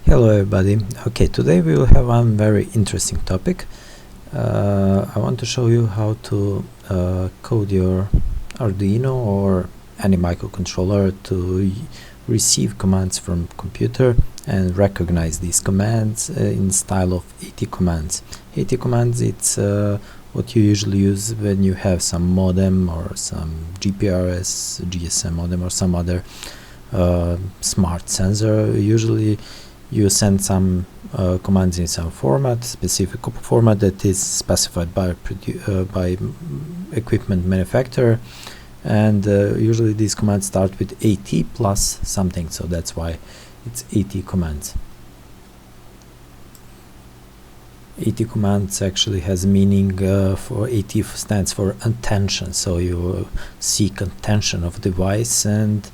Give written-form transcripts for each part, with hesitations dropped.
Hello everybody. Okay, today we will have one very interesting topic. I want to show you how to code your Arduino or any microcontroller to receive commands from computer and recognize these commands in style of AT commands. AT commands, it's what you usually use when you have some modem or some GPRS, GSM modem or some other smart sensor. Usually you send some commands in some format, specific format that is specified by equipment manufacturer, and usually these commands start with AT plus something, so that's why it's AT commands. AT commands actually has meaning for AT stands for attention, so you seek attention of device and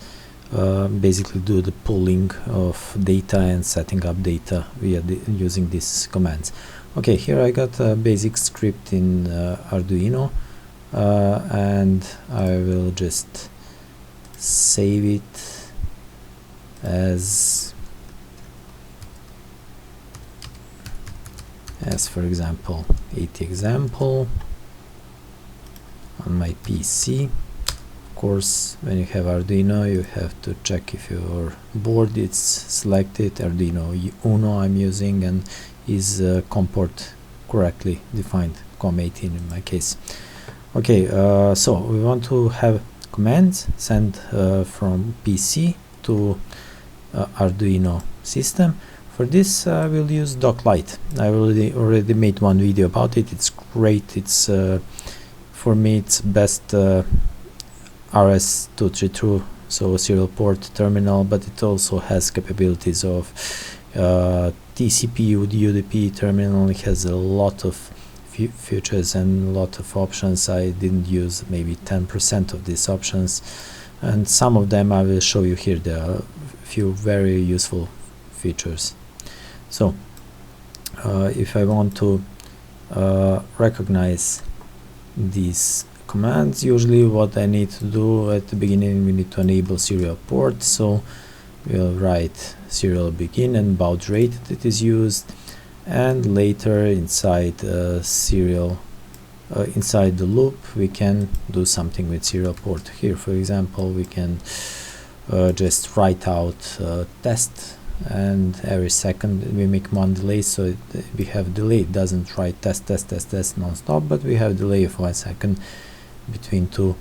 basically do the pulling of data and setting up data via using these commands. Okay, here I got a basic script in Arduino, and I will just save it as for example AT example on my PC. Of course, when you have Arduino, you have to check if your board is selected. Arduino Uno I'm using, and is COM port correctly defined, COM18 in my case. Okay, so we want to have commands sent from PC to Arduino system. For this I will use Docklight. I already made one video about it. It's great. It's for me it's best RS232, so serial port terminal, but it also has capabilities of TCP, UDP terminal. It has a lot of features and a lot of options. I didn't use maybe 10% of these options, and some of them I will show you here. There are a few very useful features. So if I want to recognize these commands, usually what I need to do at the beginning, we need to enable serial port, so we'll write serial begin and baud rate that is used, and later inside serial inside the loop we can do something with serial port. Here for example we can just write out test, and every second we make one delay, so we have delay. It doesn't write test non-stop, but we have delay of 1 second between two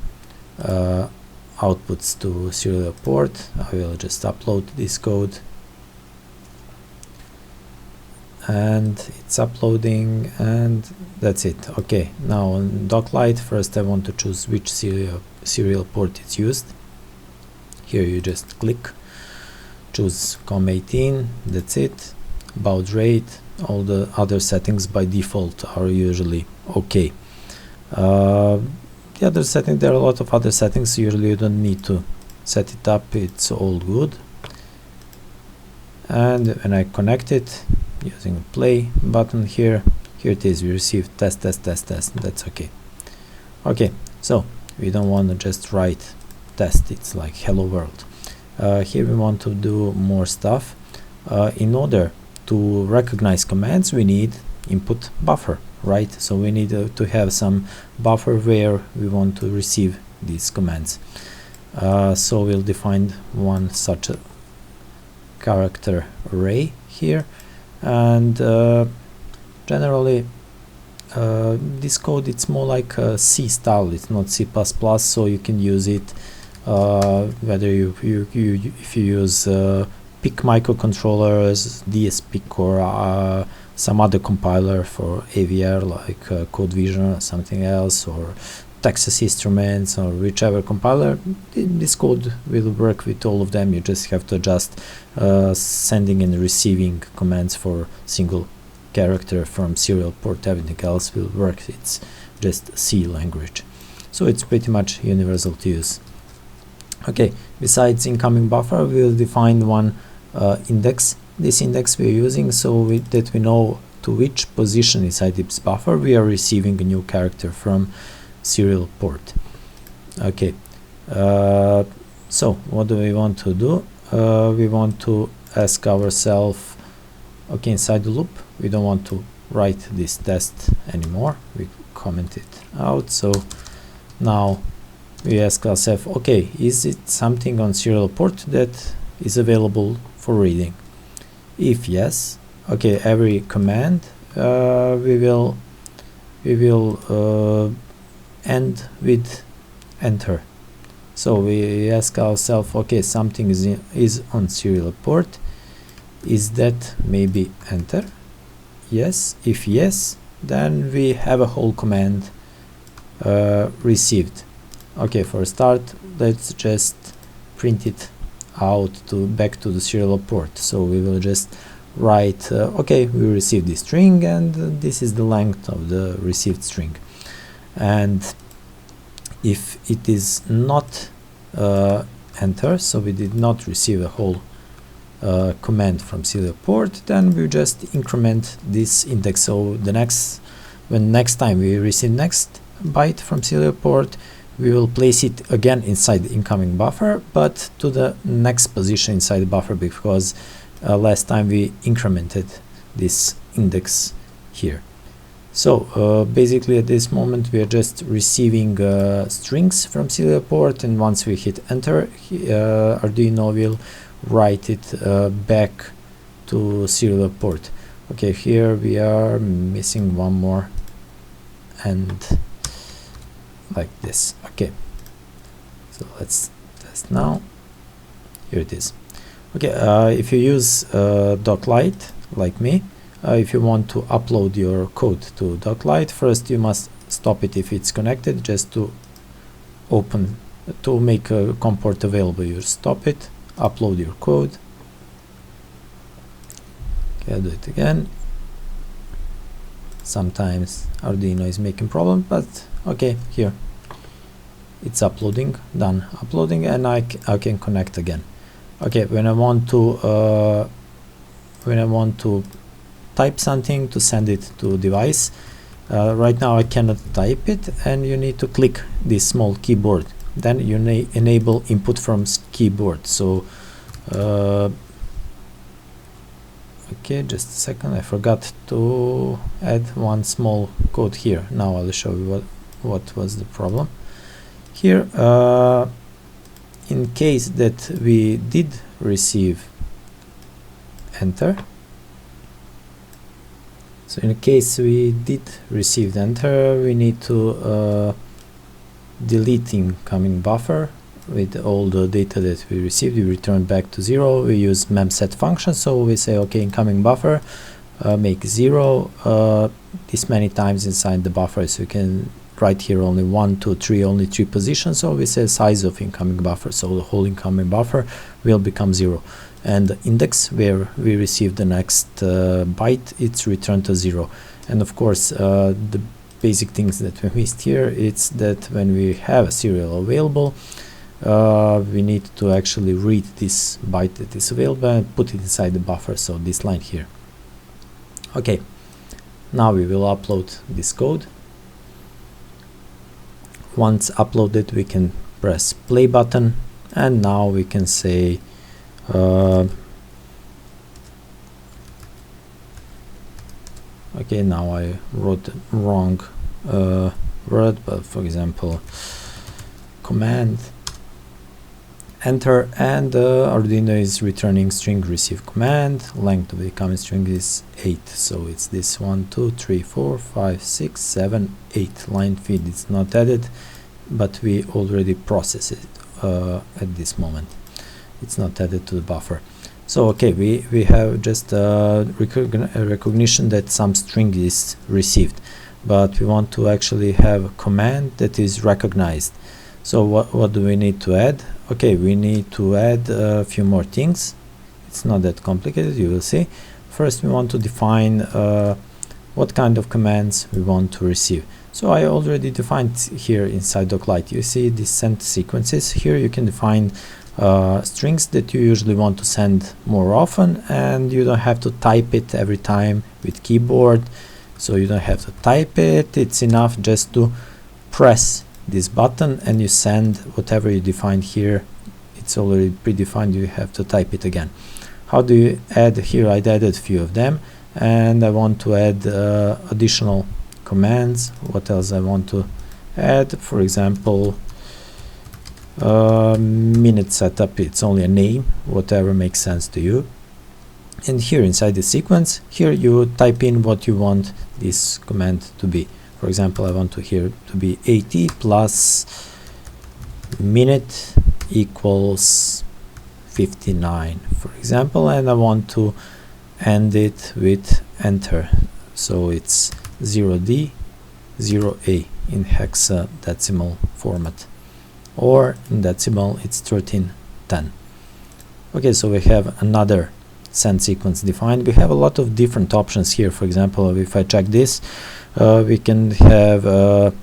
outputs to serial port. I will just upload this code, and it's uploading, and that's it. Okay, now on Docklight, first I want to choose which serial port is used. Here you just click, choose COM18, that's it. Baud rate, all the other settings by default are usually okay. The other setting, there are a lot of other settings. Usually you don't need to set it up, it's all good. And when I connect it using the play button here it is, we receive test, that's okay. Okay, so we don't want to just write test, it's like hello world. Here we want to do more stuff. In order to recognize commands we need input buffer, right? So we need to have some buffer where we want to receive these commands. So we'll define one such a character array here, and generally this code, it's more like C style, it's not C++, so you can use it whether if you use PIC microcontrollers, DSPIC, or some other compiler for AVR like CodeVision or something else, or Texas Instruments, or whichever compiler. This code will work with all of them. You just have to adjust sending and receiving commands for single character from serial port. Everything else will work. It's just C language, so it's pretty much universal to use. Okay, besides incoming buffer, we'll define one index. This index we're using so that we know to which position inside this buffer we are receiving a new character from serial port. Okay, so what do we want to do? We want to ask ourselves Okay, inside the loop we don't want to write this test anymore, we comment it out. So now we ask ourselves, okay, is it something on serial port that is available for reading? If yes, okay, every command we will end with enter. So we ask ourselves, okay, something is on serial port, is that maybe enter? Yes. If yes, then we have a whole command received. Okay, for a start, let's just print it out to back to the serial port. So we will just write, okay, we received this string, and this is the length of the received string. And if it is not enter, so we did not receive a whole command from serial port, then we just increment this index. So the next time we receive next byte from serial port, we will place it again inside the incoming buffer, but to the next position inside the buffer, because last time we incremented this index here. So basically at this moment we are just receiving strings from serial port, and once we hit enter, Arduino will write it back to serial port. Okay, here we are missing one more, and like this. Okay, so let's test now. Here it is. Okay, if you use Docklight like me, if you want to upload your code to Docklight, first you must stop it if it's connected, just to make a COM port available. You stop it, upload your code. Okay, I'll do it again. Sometimes Arduino is making problem, but okay, here it's uploading, done uploading, and I can connect again. Okay, when I want to type something to send it to device, right now I cannot type it, and you need to click this small keyboard, then you enable input from keyboard. So okay, just a second, I forgot to add one small code here. Now I'll show you what was the problem here. In case that we did receive enter, so in case we did receive enter, we need to delete incoming buffer with all the data that we received. We return back to 0. We use memset function, so we say, okay, incoming buffer, make 0 this many times inside the buffer. So you can write here only 1, 2, 3, only 3 positions. So we say size of incoming buffer, so the whole incoming buffer will become 0. And the index where we receive the next byte, it's returned to 0. And of course, the basic things that we missed here, it's that when we have a serial available, we need to actually read this byte that is available and put it inside the buffer, so this line here. Okay, now we will upload this code. Once uploaded, we can press play button, and now we can say okay, now I wrote the wrong word, but for example command enter, and Arduino is returning string receive command. Length of the incoming string is 8, so it's this 1, 2, 3, 4, 5, 6, 7, 8. Line feed is not added, but we already process it at this moment. It's not added to the buffer. So okay, we have just recognition that some string is received, but we want to actually have a command that is recognized. So what do we need to add? Okay, we need to add a few more things. It's not that complicated, you will see. First we want to define what kind of commands we want to receive. So I already defined here inside Docklight. You see these send sequences. Here you can define strings that you usually want to send more often, and you don't have to type it every time with keyboard. So you don't have to type it, it's enough just to press this button and you send whatever you defined here. It's already predefined, you have to type it again. How do you add? Here I added a few of them, and I want to add additional commands. What else I want to add? For example, minute setup. It's only a name, whatever makes sense to you. And here inside the sequence, here you type in what you want this command to be. For example, I want to here to be 80 plus minute equals 59, for example, and I want to end it with enter. So it's 0D 0A in hexadecimal format, or in decimal it's 1310. Okay, so we have another send sequence defined. We have a lot of different options here. For example, if I check this, we can have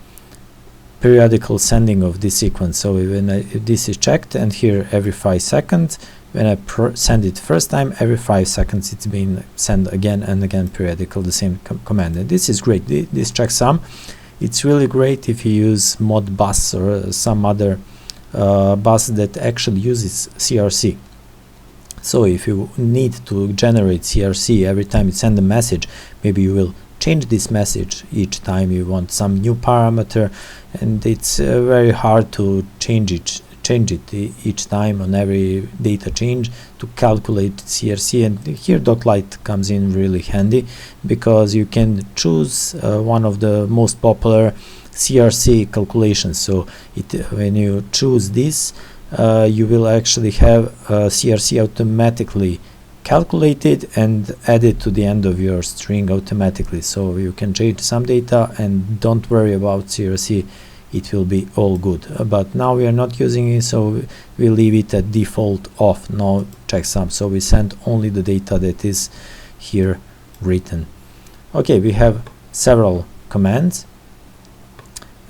periodical sending of this sequence. So if this is checked, and here every 5 seconds, when I send it first time, every 5 seconds it's being sent again and again, periodical, the same command. And this is great. This checksum, it's really great if you use Modbus or some other bus that actually uses CRC. So if you need to generate CRC every time you send a message, maybe you will change this message each time you want some new parameter, and it's very hard to change it each time on every data change to calculate CRC. And here Docklight comes in really handy, because you can choose one of the most popular CRC calculations. So when you choose this, you will actually have CRC automatically calculated and added to the end of your string automatically. So you can change some data and don't worry about CRC, it will be all good. But now we are not using it, so we leave it at default off, no checksum. So we send only the data that is here written. Okay, we have several commands.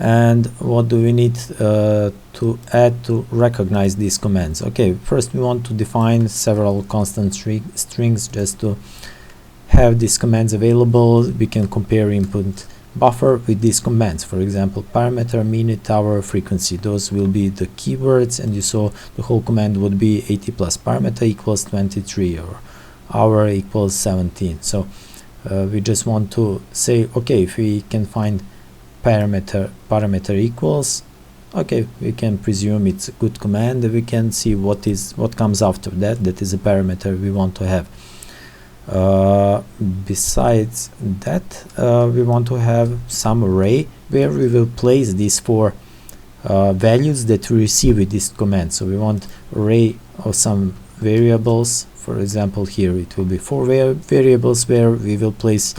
And what do we need to add to recognize these commands? Okay, first we want to define several constant strings just to have these commands available. We can compare input buffer with these commands. For example, parameter, minute, hour, frequency. Those will be the keywords, and you saw the whole command would be 80 plus parameter equals 23, or hour equals 17. So we just want to say, okay, if we can find parameter equals, okay, we can presume it's a good command. We can see what comes after that. That is a parameter we want to have. Besides that, we want to have some array where we will place these 4 values that we receive with this command. So we want array of some variables. For example, here it will be 4 variables where we will place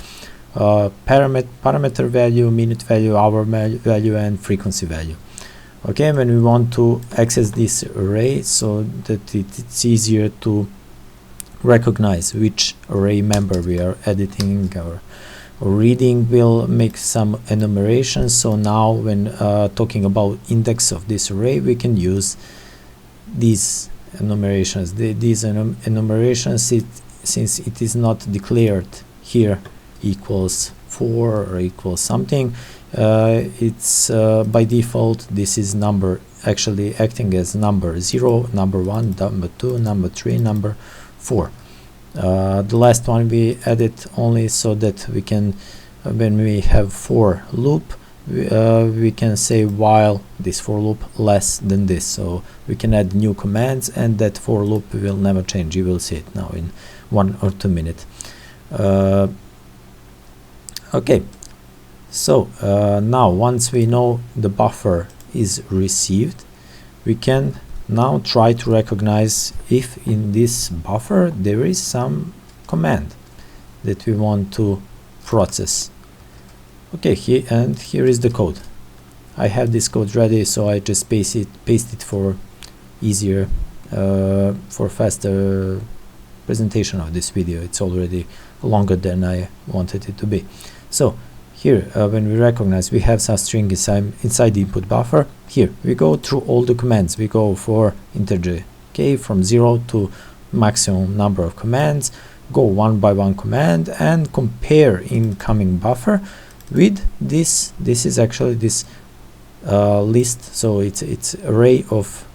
parameter value, minute value, hour value, and frequency value. Okay, when we want to access this array so that it's easier to recognize which array member we are editing or reading, we'll make some enumerations. So now when talking about index of this array, we can use these enumerations. These enumerations, since it is not declared here equals 4 or equals something, it's by default this is number actually acting as number 0, number 1, number 2, number 3, number 4. The last one we added only so that we can, when we have for loop, we can say while this for loop less than this. So we can add new commands, and that for loop will never change. You will see it now in 1 or 2 minutes. Okay, so now once we know the buffer is received, we can now try to recognize if in this buffer there is some command that we want to process. Okay, here is the code. I have this code ready, so I just paste it for easier, for faster presentation of this video. It's already longer than I wanted it to be. So here, when we recognize we have some string inside the input buffer, here we go through all the commands. We go for integer, okay, from 0 to maximum number of commands, go one by one command and compare incoming buffer with this. This is actually this list, so it's array of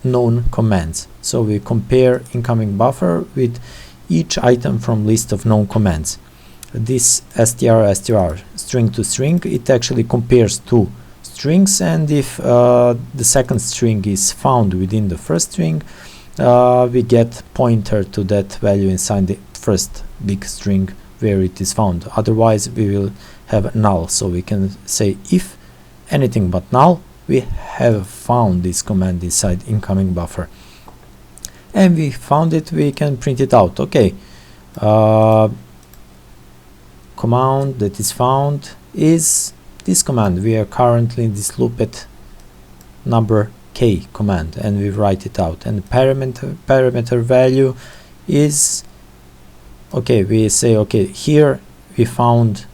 known commands. So we compare incoming buffer with each item from list of known commands. This str string to string, it actually compares two strings, and if the second string is found within the first string, we get pointer to that value inside the first big string where it is found. Otherwise we will have null, so we can say if anything but null, we have found this command inside incoming buffer, and we found it, we can print it out. Okay, command that is found is this command. We are currently in this looped number k command, and we write it out, and the parameter value is, okay, we say, okay, here we found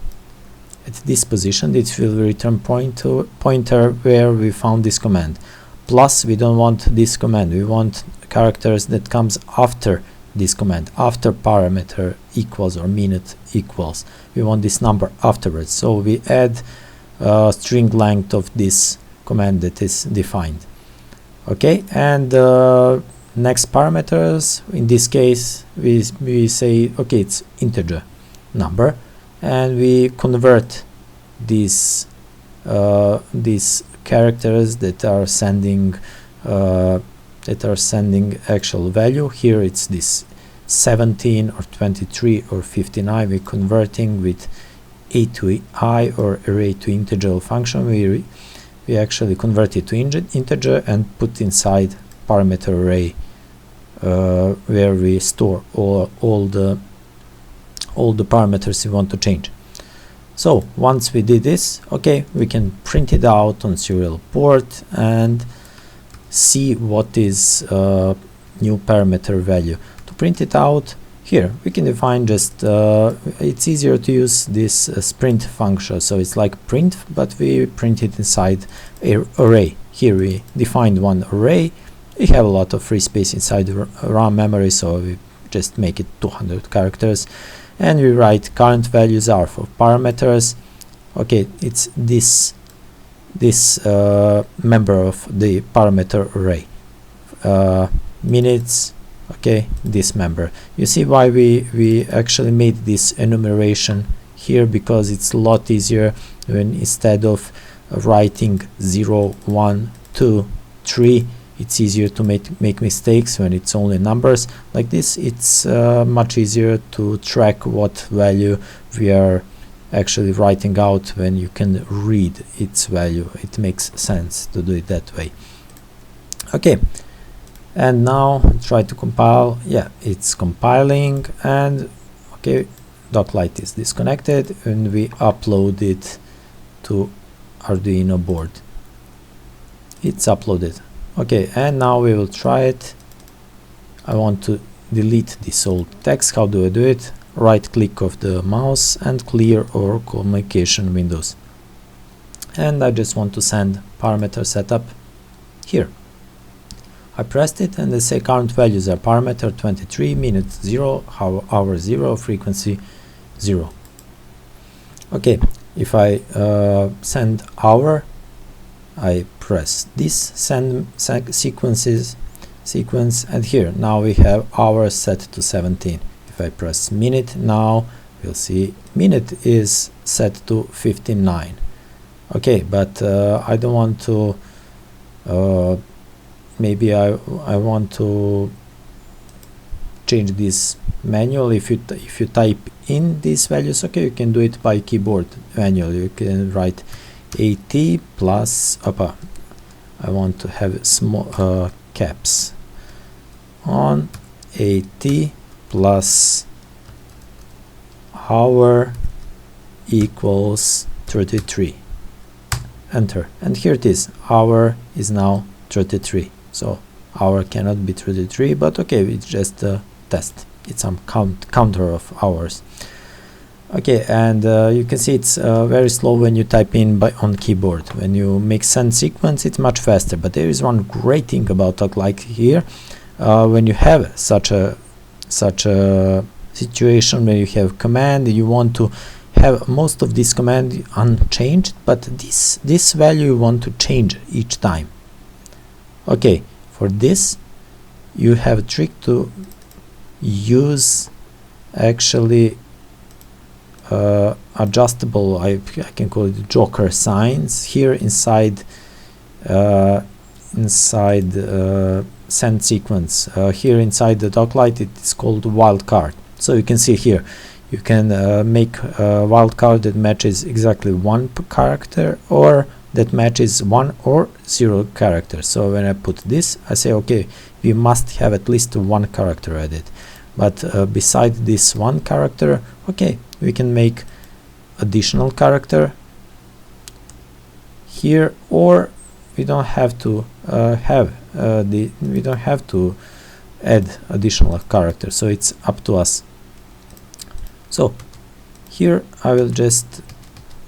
at this position, it will return pointer where we found this command. Plus, we don't want this command, we want characters that comes after this command, after parameter equals or minute equals. We want this number afterwards, so we add string length of this command that is defined. Okay, and next parameters, in this case we say, okay, it's integer number, and we convert these characters that are sending actual value. Here it's this 17 or 23 or 59. We're converting with a to I or array to integer function. We actually convert it to integer and put inside parameter array where we store all the parameters we want to change. So once we did this, okay, we can print it out on serial port and see what is new parameter value. To print it out, here we can define just it's easier to use this sprint function, so it's like print, but we print it inside an array. Here we defined one array. We have a lot of free space inside the RAM memory, so we just make it 200 characters, and we write current values are for parameters. Okay, it's this member of the parameter array. Minutes, okay, this member. You see why we actually made this enumeration here, because it's a lot easier when instead of writing 0, 1, 2, 3, it's easier to make mistakes when it's only numbers. Like this, it's much easier to track what value we are actually writing out when you can read its value. It makes sense to do it that way. Okay, and now try to compile. Yeah, it's compiling, and okay, Docklight is disconnected, and we upload it to Arduino board. It's uploaded. Okay, and now we will try it. I want to delete this old text. How do I do it? Right click of the mouse and clear all communication windows. And I just want to send parameter setup here. I pressed it, and they say current values are parameter 23, minute 0, hour 0, frequency 0. Okay, if I send hour, I press this send sequence, and here now we have hour set to 17. If I press minute, now we'll see minute is set to 59. Okay, but I don't want to maybe I want to change this manually. If you type in these values, okay, you can do it by keyboard manually. You can write AT plus I want to have small caps on AT plus hour equals 33. Enter, and here it is. Hour is now 33. So hour cannot be 33, but okay, it's just a test. It's some counter of hours. Okay, and you can see it's very slow when you type in on keyboard. When you make send sequence, it's much faster. But there is one great thing about Docklight here. When you have such a situation where you have command, you want to have most of this command unchanged, but this value you want to change each time. Okay, For this you have a trick to use actually adjustable, I can call it joker signs here inside send sequence. Here inside the Docklight it is called wildcard. So you can see here you can make a wildcard that matches exactly one character, or that matches 1 or 0 character. So when I put this, I say okay, we must have at least one character added. But beside this one character, okay, we can make additional character here, or we don't have to we don't have to add additional character. So it's up to us. So here I will just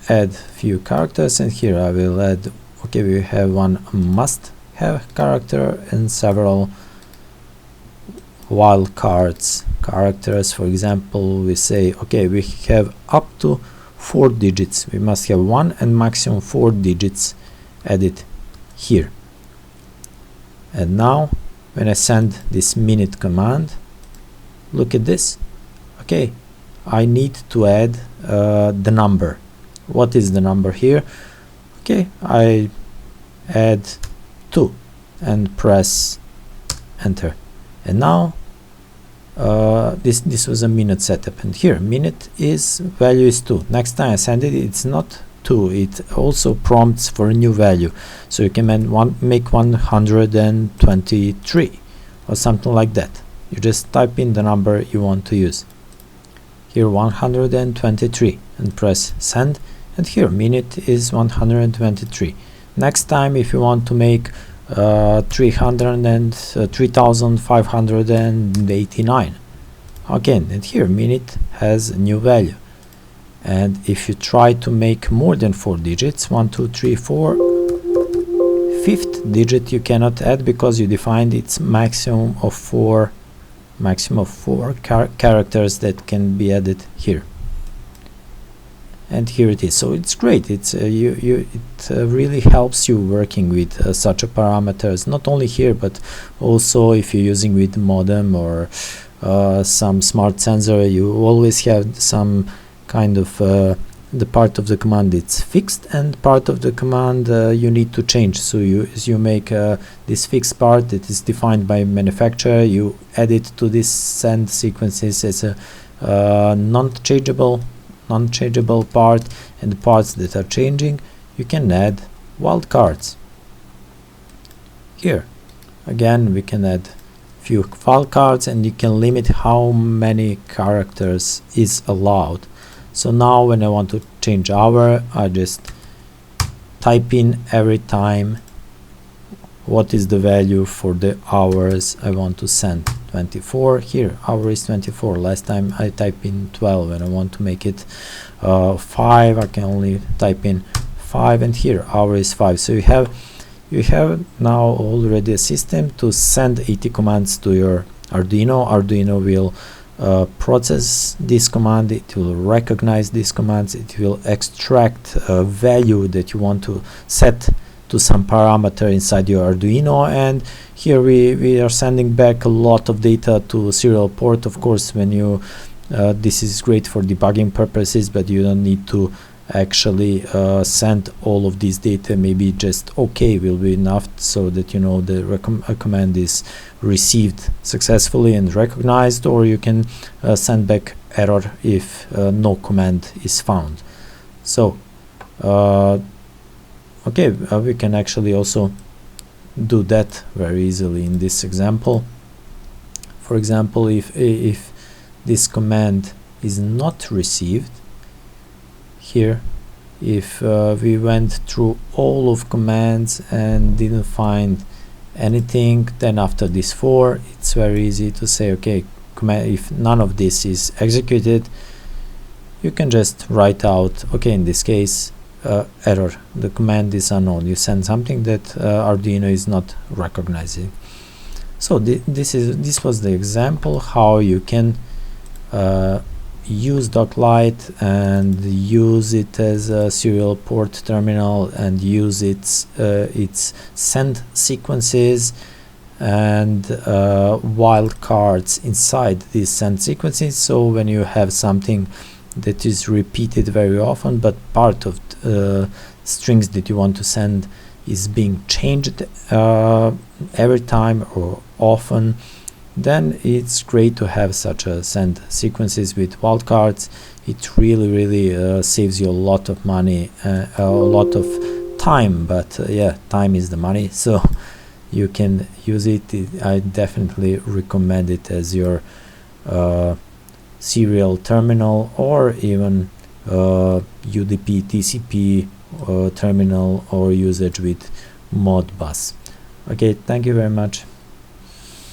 add few characters, and here I will add, okay, we have one must have character and several wildcards characters. For example, we say okay, we have up to 4 digits, we must have 1 and maximum 4 digits added here. And now when I send this minute command, look at this. Okay, I need to add the number. What is the number here? Okay, I add 2 and press enter, and now this was a minute setup, and here minute is value is 2. Next time I send it, it's not 2, it also prompts for a new value. So you can make 123 or something like that. You just type in the number you want to use. Here 123 and press send, and here minute is 123. Next time if you want to make 3589, again, and here minute has a new value. And if you try to make more than 4 digits, 1 2 3 4, fifth digit you cannot add because you defined its maximum of 4 characters that can be added here. And here it is. So it's great. It's it really helps you working with such a parameters, not only here but also if you're using with modem or some smart sensor. You always have some kind of the part of the command it's fixed, and part of the command you need to change. So you make this fixed part that is defined by manufacturer, you add it to this send sequences as a non-changeable part, and the parts that are changing you can add wildcards. Here again we can add few wildcards, and you can limit how many characters is allowed. So now when I want to change hour, I just type in every time what is the value for the hours I want to send. 24, here hour is 24. Last time I type in 12, and I want to make it 5, I can only type in 5, and here hour is 5. So you have now already a system to send 80 commands to your Arduino. Arduino will process this command, it will recognize these commands, it will extract a value that you want to set to some parameter inside your Arduino, and here we are sending back a lot of data to serial port. Of course, when you this is great for debugging purposes, but you don't need to actually send all of this data. Maybe just OK will be enough, so that you know the command is received successfully and recognized, or you can send back error if no command is found. So okay, we can actually also do that very easily in this example. For example, if this command is not received, here if we went through all of commands and didn't find anything, then after this 4 it's very easy to say okay, if none of this is executed, you can just write out okay, in this case error, the command is unknown. You send something that Arduino is not recognizing. So this was the example how you can use Docklight and use it as a serial port terminal, and use its send sequences and wildcards inside these send sequences. So when you have something that is repeated very often, but part of strings that you want to send is being changed every time or often, then it's great to have such a send sequences with wildcards. It really saves you a lot of money, a lot of time, but yeah, time is the money, so you can use it. I definitely recommend it as your serial terminal, or even UDP TCP terminal or usage with Modbus. Okay, thank you very much.